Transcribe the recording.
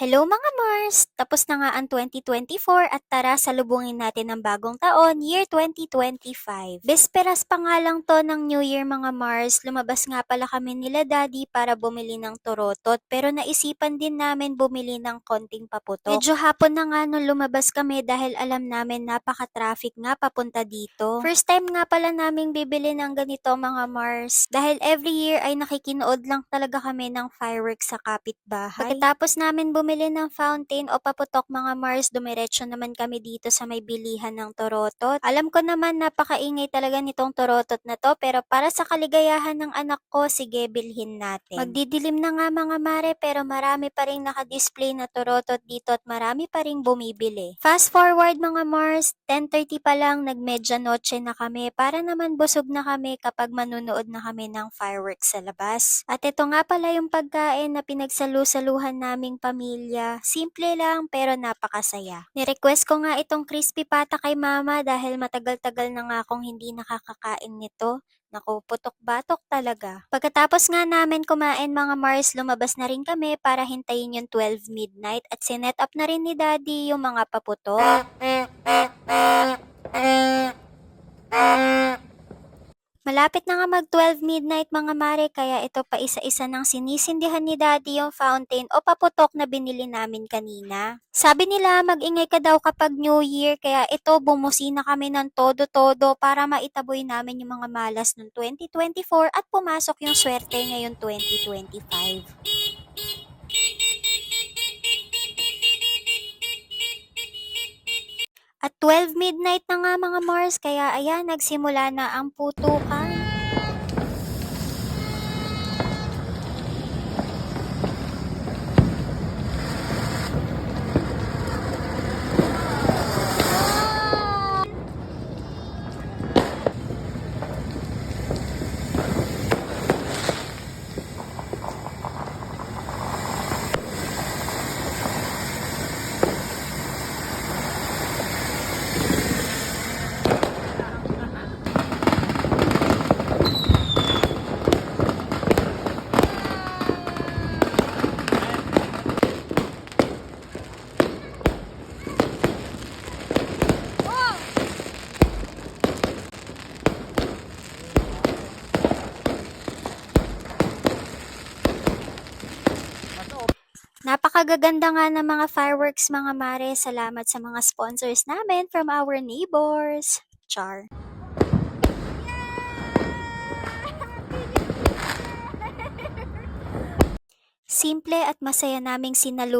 Hello mga Mars! Tapos na nga ang 2024 at tara salubungin natin ang bagong taon, year 2025. Besperas pa nga lang to ng New Year mga Mars, lumabas nga pala kami nila Daddy para bumili ng torotot pero naisipan din namin bumili ng konting paputok. Medyo hapon na nga nung lumabas kami dahil alam namin napaka-traffic nga papunta dito. First time nga pala naming bibili ng ganito mga Mars dahil every year ay nakikinood lang talaga kami ng fireworks sa kapitbahay. Pagkatapos namin bumili ng fountain o paputok mga Mars, dumiretso naman kami dito sa may bilihan ng torotot. Alam ko naman napakaingay talaga nitong torotot na to pero para sa kaligayahan ng anak ko, sige bilhin natin. Magdidilim na nga mga mare pero marami pa rin nakadisplay na torotot dito at marami pa rin bumibili. Fast forward mga Mars, 10:30 pa lang nagmedya noche na kami para naman busog na kami kapag manunood na kami ng fireworks sa labas. At ito nga pala yung pagkain na pinagsalu-saluhan naming pamilya. Simple lang pero napakasaya. Nirequest ko nga itong crispy pata kay mama dahil matagal-tagal na nga akong hindi nakakakain nito. Naku, putok-batok talaga. Pagkatapos nga namin kumain mga Mars, lumabas na rin kami para hintayin yung 12 midnight at sinet up na rin ni Daddy yung mga paputok. Malapit na nga mag 12 midnight mga mare kaya ito pa isa-isa nang sinisindihan ni Daddy yung fountain o paputok na binili namin kanina. Sabi nila mag-ingay ka daw kapag New Year kaya ito bumusina kami ng todo-todo para maitaboy namin yung mga malas ng 2024 at pumasok yung swerte ngayon 2025. At 12 midnight na nga mga Mars kaya ayan nagsimula na ang putukan. Napakagaganda nga ng mga fireworks mga mare. Salamat sa mga sponsors namin from our neighbors. Char. Simple at masaya naming sinalu